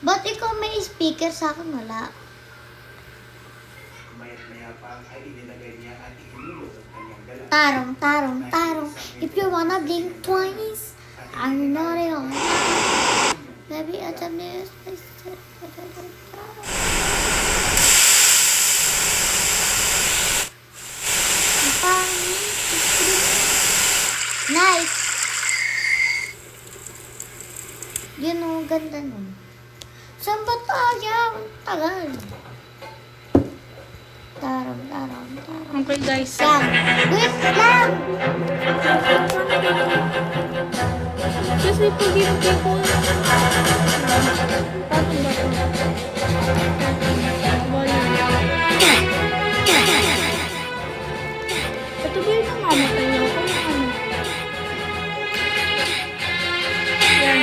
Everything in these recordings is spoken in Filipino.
Ba't ikaw may speaker sa akin? Wala. Maya pa ay inilagay niya at ikinulog ang kanyang dala. Tarong, tarong, tarong. If you wanna blink twice, I'm not it on. Maybe I done this. Nice. Yun o, ganda nun. Saan ba tayo? Tagal. Tarong, tarong, tarong. Okay guys. Yan. Wait lang! Kasi pag hindi ko ito ba yung namamatay ako? Yan.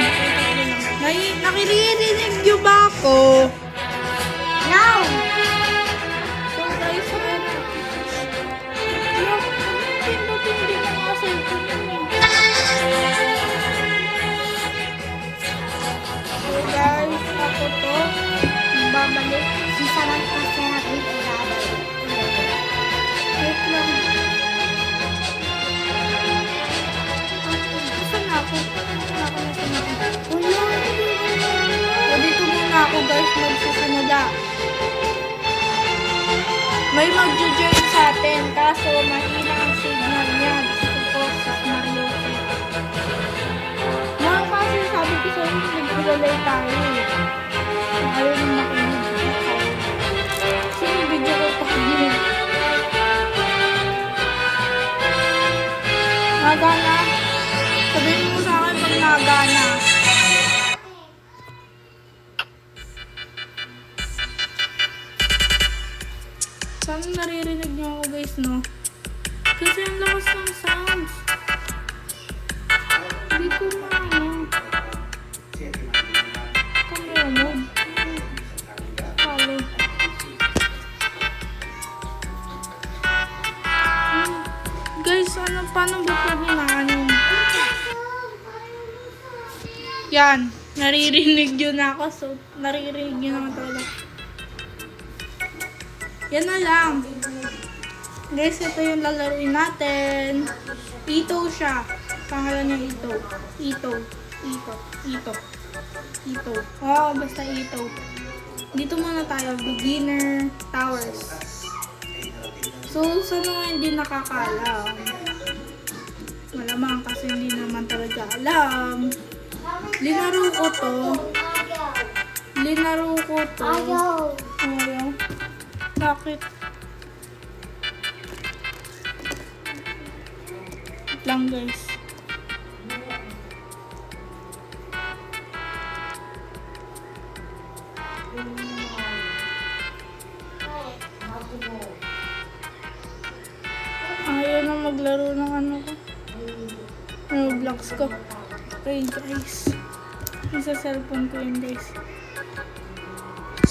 Nakiririnig niyo ba ako? No! So guys, hindi na mga cellphone yun. So guys, ako to, babalik. Si Sarang Pasarap yung babalik. Wait lang. Saan na ako? Nasaan ako? Wala. So dito muna ako guys, magsusunod. May mag-join sa atin, kaso mahina ang signal niya. Gusto ko sa Mario. Mga kasi sabi ko sa inyo, nagpulay tayo. Ayaw nang makinig. So yung video ko pa yun. Nagana. Sabihin mo sa akin pag nagana. Sana naririnig niyo ako guys, no? Kasi ang lakas ng sounds. Hindi ko maano. Kamulog. Halo. Guys, paano ba ito hinaano? Yan. Naririnig yun ako. So, naririnig yun naman talaga. Yan na lang. Guys, ito yung lalaruin natin. Ito siya. Pangalan niya Ito. Ito. Ito. Ito. Ito. Oo, basta Ito. Dito muna tayo. Beginner Towers. So, sa mga hindi nakakaalam, malamang kasi hindi naman talaga alam. Linaro ko to. Ayaw. Ayaw. Bakit? Wait lang guys. Ayaw na maglaro ng ano ko. Vlogs ko. Okay guys. Sa cellphone ko yun guys.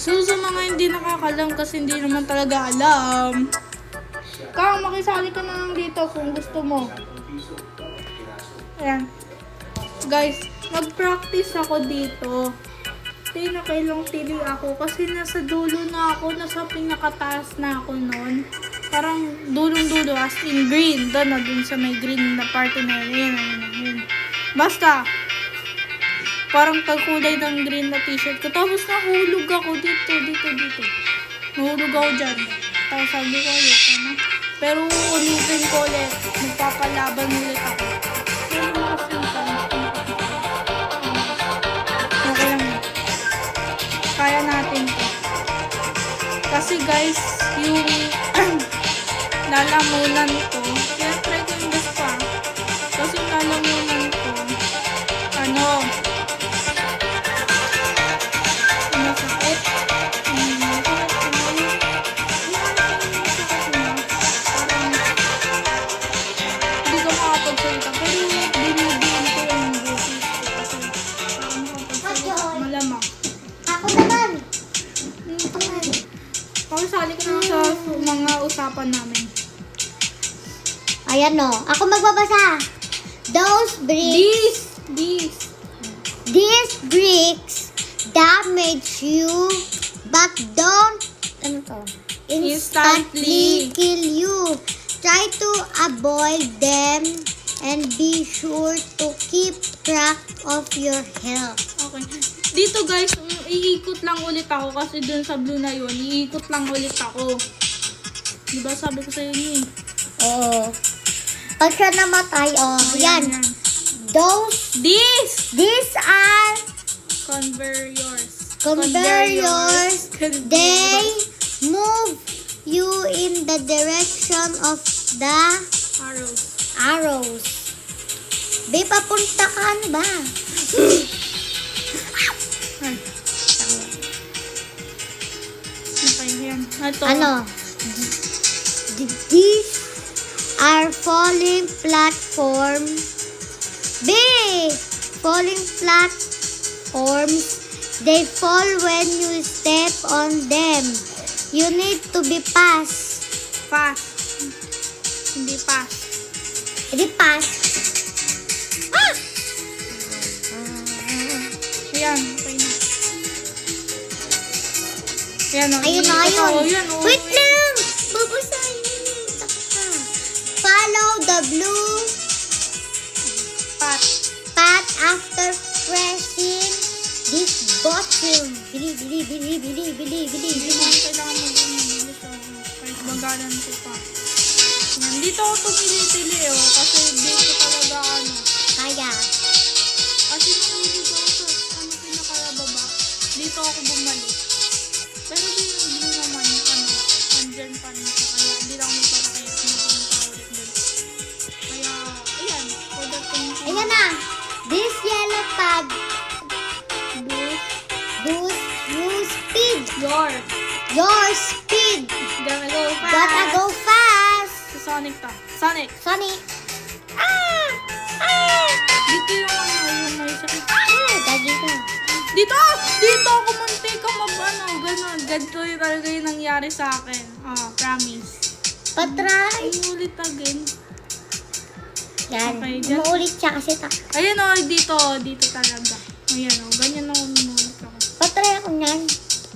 So, sa mga hindi nakakalam kasi hindi naman talaga alam. Kang, makisali ka na lang dito kung gusto mo. Ayan. Guys, mag-practice ako dito. Nakailang tili ako kasi nasa dulo na ako. Nasa pinakataas na ako nun. Parang dulong-dulo as in green. Doon na dun sa may green na party na yun. Basta. Parang pagkulay ng green na t-shirt ko. Tapos nahulog ako dito. Nahulog ako dyan. Tapos sabi ko, ayoko na. Pero ulitin ko ulit. Magpapalaban ulit ako. Okay lang. Kaya natin to. Kasi guys, yung lalamunan ko. Kaya try ko yung best pa. Kasi yung lalamunan ko. Masakit. Hindi ko makapagsalita. Pero binibihin ko yung busis ko. Kasi para makapagsalita. Malamang. Ako naman. Pakisali ko na sa mga usapan namin. Ayan o. Ako magbabasa. Those bricks. These These bricks damage you, but don't instantly kill you. Try to avoid them and be sure to keep track of your health. Okay. Dito guys, iikot lang ulit ako kasi dun sa blue na yun, iikot lang ulit ako. Diba sabi ko sa'yo yun eh. Oo. Pag siya namatay, yan. These are Convertors. They move you in the direction of the arrows. Be, papunta ka, ano ba? Ay. Okay, yan. Ito. Ano? These are falling platforms. Falling platforms. They fall when you step on them. You need to be fast. Fast. Hindi fast. Hindi fast. Ah! Ayan, okay na. Ayan o. Ayun na, ayun. Ayan o. Wait lang! Babasahin yun. Follow the blue Pat. path after pressing this button. Bili. Hindi mo kailangan mag-umilis o. Kahit bagalan ko pa. Ayan, dito ako tumili-tili o. Kasi dito talaga ano. Kaya. Kasi nahulog ako sa ano pinakababa. Dito ako bumalik. Pero di yung blue naman yung ano. Andyan pa rin siya. Kaya hindi lang ako magpapakayat. Nagpunta ulit dun. Kaya, ayan. Ayan na. This yellow pad boost your speed. Your speed. Gotta go fast. Si Sonic to. Sonic. Sonic. Dito yung ano, yung may sakit. Dagi ka. Dito ako munti ka mabano. Ganon. Ganito yung talaga yung nangyari sa akin. Promise. Patry. Ulit again. Yan. Okay, dyan. Umuulit siya kasi Ayan o, dito talaga. Ayan o, ganyan ako minulit ako. patry ako niyan.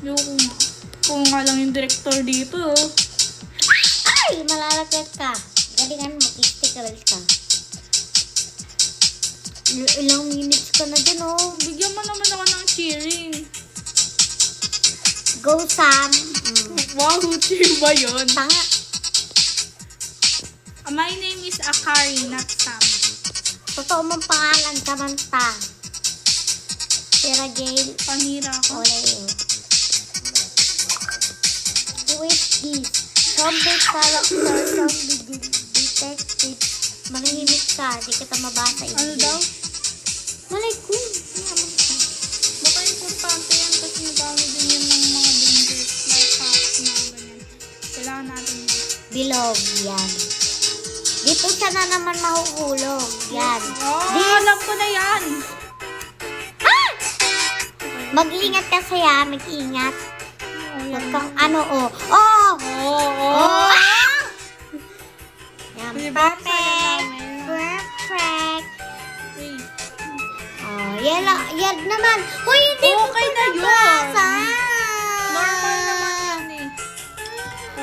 Ayoko nga. Kung nga lang yung director dito. Ay! Malalagyan ka. Galingan mo. Critical ka. Ilang minutes ka na dyan, oh. Bigyan mo naman ako ng cheering. Go, Sam. Wow, cheer ba yun? Tanga. My name is Akari, not Sam. Totoo mong pangalan, Samantha. Sarah Jane. Panira ako. Ole. Who is this? Zombie character, zombie detective. Manahimik ka, di kita mabasa. Ano daw? Malay ko. Baka importante yan kasi madami din yun ng mga dangerous life hacks na ganyan. Kailangan natin yun. Bilog, yan. Dito siya na naman mahuhulog. Yan. Alam ko na yan! Mag-iingat ka saya, mag-iingat. Huwag kang ano, oh. Oo. Yan, Diba? perfect. Sayang namin. Perfect. Wait. Yan naman. Uy, hindi mo Okay na yun. nabasa. Normal naman yan eh.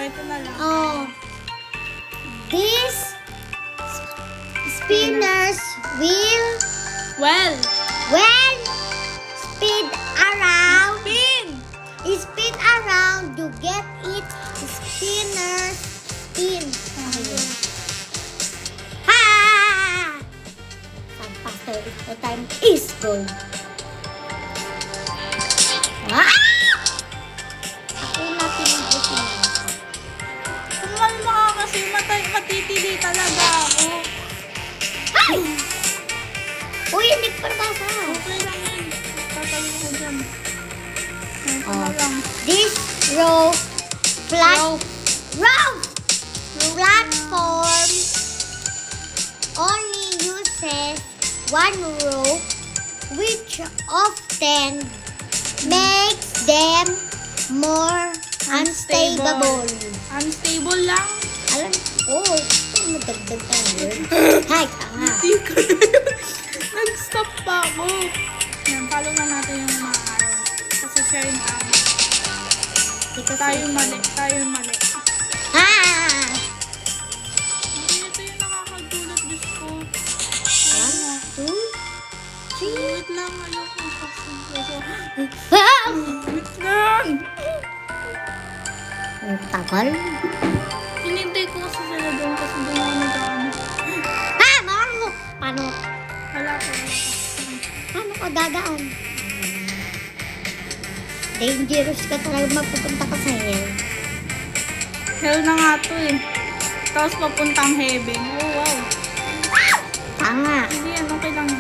Ito na lang. These spinners will Well, spin around. spin! Spin around to get it. Spinners spin. Ha! Time faster if the time is gold. Ako natin ang pusin. Kumalma ka kasi matitili talaga ako. Ay! Uy, hindi ko nabasa. Okay lang yun. Tatayo ko dyan. Ito na lang. This row platform only uses one rope, which often makes them more unstable. Unstable lang. Alam ko, madagdag tayo. Hay, tanga. Hindi ko Nag-stop pa ako. Yan, follow na natin yung mga araw. siya yung tama. Dito Tayo mali. Ah! Ito yung nakakagulot, Diyos ko. 1, 2, 3. Wait lang, ayoko. Ah! Wait lang! Ang tagal. Hinintay ko kasi sila doon kasi doon ako nag-ano. Ah! Marlo! Paano? Wala ko. Paano ka dadaan? Dangerous ka talaga mapupunta ka sa hell. Hell na nga to eh. Tapos papuntang heaven. Oh wow. Tanga. Hindi yan, okay lang.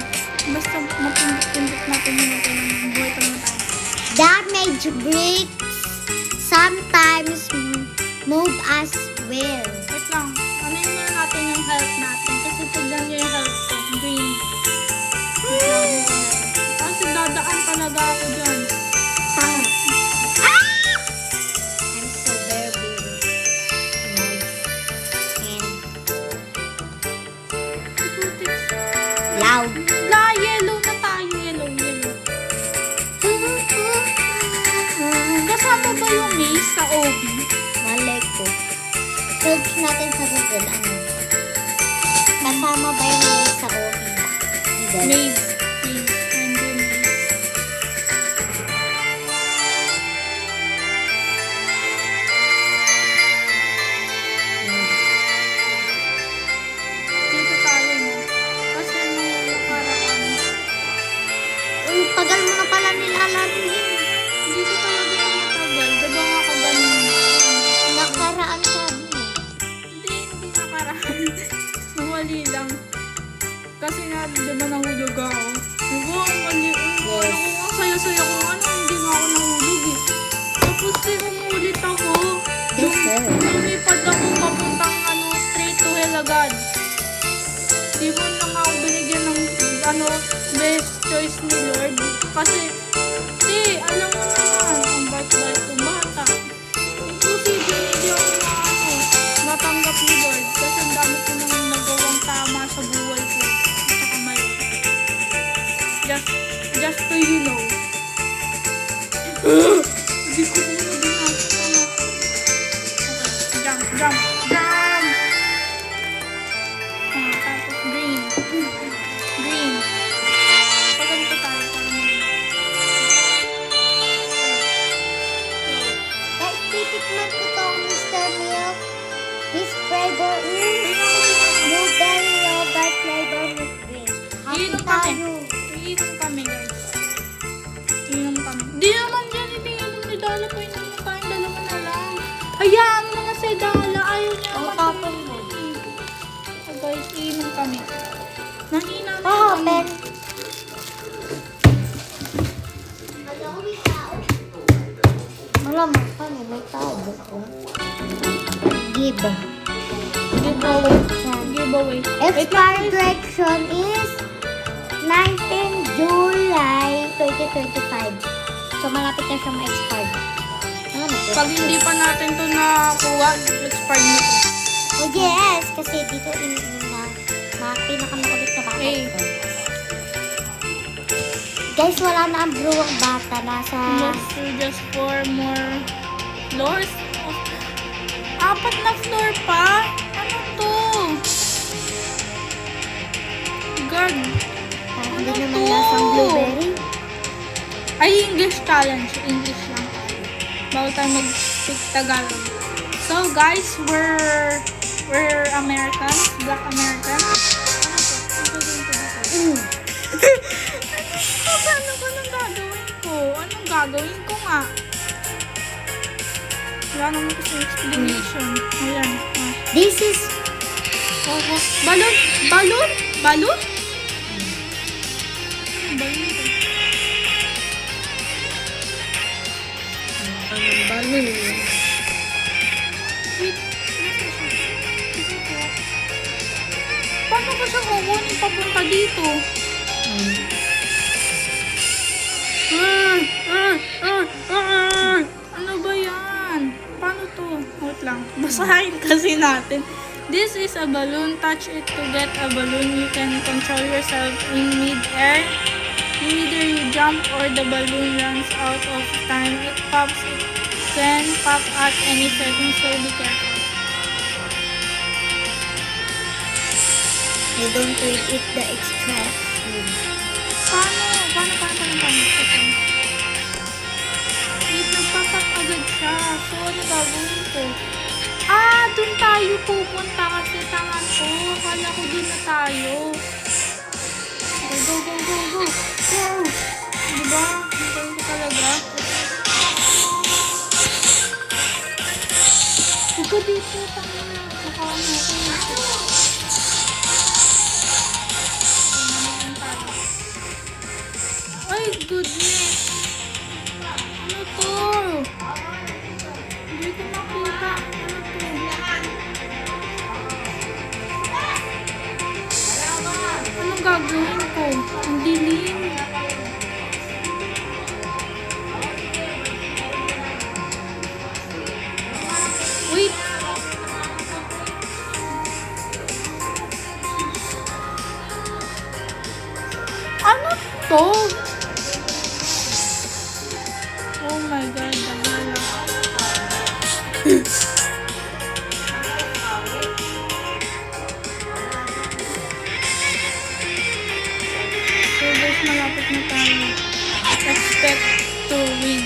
Basta mapindot natin yung okay lang. Buhay pa naman tayo. Damage bricks sometimes move as well. Wait lang. Ano yung muna natin yung health natin? Kasi tignan nyo yung health ko. Green. Wait lang. Kasi dadaan talaga ako dyan. Tanga. Ah! I'm so very nice and loud. Yellow na tayo. Yellow. Kasama ba yung maze sa OB? Malay ko. Search natin sa Google, ano? Kasama ba yung maze sa OP? Google. Maze. And then maze. Dito tayo no. Kasi nung parang ano. Ang tagal mo na pala nilalaro yun. Dito talaga yung matagal. Diba nga ka ganun? Nakaraan sabi mo. Hindi nakaraan. Mawali lang. Kasi nga, diba nahulog ako? Diba, ang mali. Yes. Ang saya-saya ko. Ano, hindi nga ako nahulog eh. Tapos umulit ako. Yes, sir. Lumipad ako papuntang straight to hell agad. Di mo lang ako binigyan ng best choice ni Lord. Kasi, alam mo naman, ang bait-bait kong bata. Imposible hindi ako natanggap ni Lord. Kasi ang dami ko nang nagawang tama sa buhay ko. At saka mali. Just so you know. Hindi ko muna binasa. Okay, jump! Tapos green. Paganito tayo para Guys, titikman ko tong Mr. Milk. His flavor is blueberry yogurt flavor with green. Happy Iinom tayo. kami guys. Iinom kami. Di naman yan iniinom ni Dala ko. Iinom mo tayong dalawa na lang. Hayaan mo na si Dala. Ayaw niya Ang naman. tapon mo. So guys, iinom kami. Nahina na Oh, kami. Ben. Wala mo pa, may tao buko. Give. Giveaway. Giveaway. Expiry direction is 19 July 2025. So, malapit na siya ma-expire. Pag hindi pa natin to nakuha, expired na to. Oh, yes! Kasi dito pinakamakulit na bata. Hey. ito. Guys, wala na ang blue ang bata. Nasa... Just 4 more floors. 4 na floor pa? Ano to? God. Hindi Ano naman to? lasang blueberry. Ay, English challenge. English lang. Bawal tayo mag-speak Tagalog. So, guys, we're Americans. Black Americans. Ano to? Ano ko nang gagawin ko? Anong gagawin ko nga? Wala naman kasi explanation. Ayan. This is... Balon? Balon? Balon? Balon. Wait. Paano ko siya kukunin papunta dito? Ano ba yan? Paano to? Wait lang. Basahin kasi natin. This is a balloon. Touch it to get a balloon. You can control yourself in mid-air. Either you jump or the balloon runs out of time. It pops. It can pop at any second, so be careful. You don't eat the extra food. Paano? Wait, nagpapak agad siya. So, ano gagawin ko? Dun tayo pupunta kasi tama ko. Akala ko dun na tayo. Go. Go! Diba? Hintayin ko talaga. Huwag ka dito. Tama na. Nakaano ko. Ay, goodness. Ano to? Hindi ko makita. Ano to? Anong gagawin ko? Ang dilim. Wait. Ano to? Oh my God, nagala. So guys, malapit na tayo. Expect to win.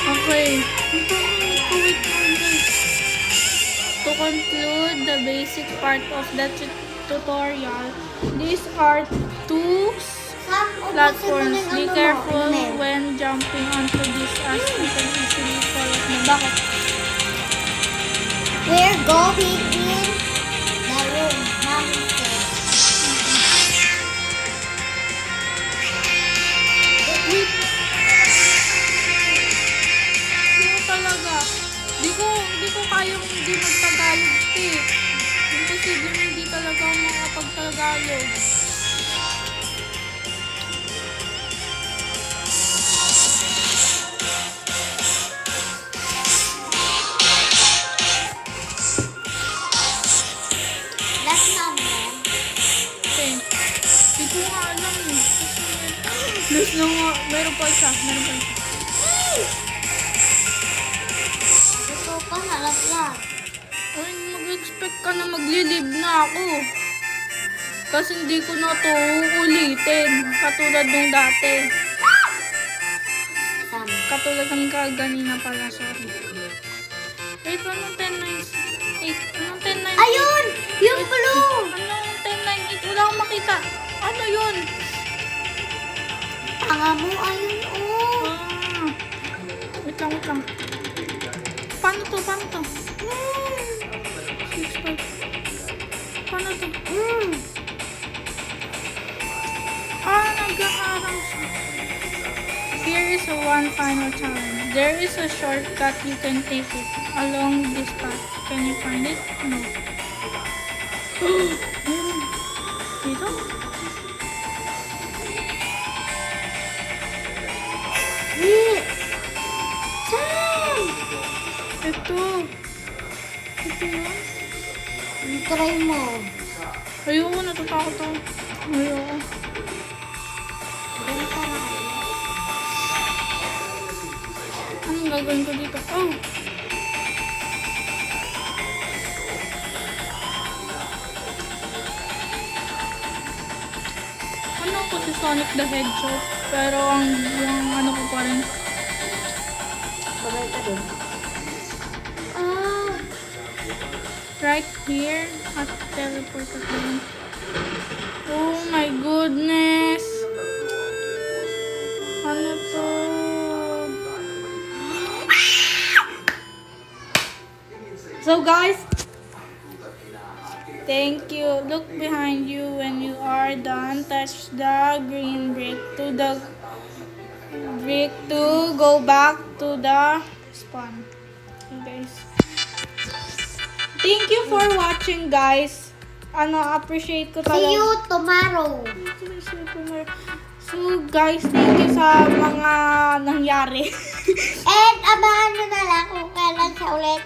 Okay. Wait lang guys. To conclude the basic part of the tutorial, these are two platforms. Be careful when jumping onto this as you can easily fall off the bucket. We're going in the room. Mommy said. Wait! Ano talaga? Di ko kayang hindi magtagalog eh. Imposible hindi talaga ako makapagtagalog. That's not bad. Okay. Di ko nga alam eh. Last na nga. Meron pa isa. Ito pa, nalaglag. Ay, mag-expect ka na maglilib na ako. Kasi hindi ko na to uulitin. Katulad nung dati. Sam. Katulad ng kaganina pala, sorry. Wait, anong 10-9-8? Anong 10-9-8? Ayun! Yung blue! Anong 10-9-8? Wala akong makita. Ano yun? Tanga mo, ayun, oh. Wait lang. Paano to? 6-5. Paano to? Nag-aarang siya. Here is one final challenge. There is a shortcut you can take it along this path. Can you find it? No. Meron. Dito? Wait! Sam! Ito yun. Try mo. Ayoko, natatakot ako. Ayoko. Ganito na kayo. Anong gagawin ko dito? Oh! Ano ko si Sonic the Hedgehog? Pero yung ano ko pa rin. Bagay ka din. Right here at teleport again. Oh my goodness! Ano to? So guys, thank you. Look behind you when you are done. Touch the green brick to go back to the spawn. Okay, guys. Thank you for watching, guys. Appreciate ko talaga. See you tomorrow. So guys, thank you sa mga nangyari. And abangan nyo na lang kung kailan siya ulit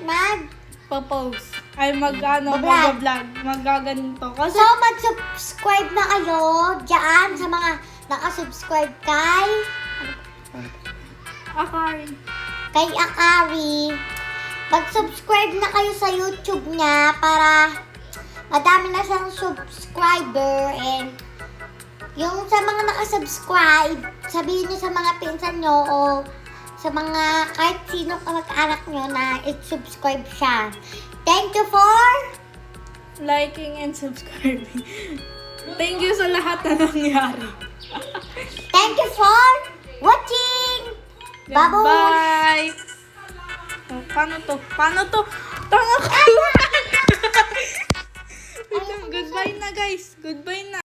Post. Ay Vlog. mag-vlog. Magaganito. Kasi, So, mag-subscribe na kayo dyan sa mga nakasubscribe kay Akari. Mag-subscribe na kayo sa YouTube niya para madami na siyang subscriber. And yung sa mga nakasubscribe, sabihin niyo sa mga pinsan nyo o sa mga kahit sino kamag-anak nyo na i-subscribe siya. Thank you for liking and subscribing. Thank you sa lahat na nangyari. Thank you for watching. Babush! Bye! Oh, paano to? Tanga ko! Goodbye na guys. Goodbye na.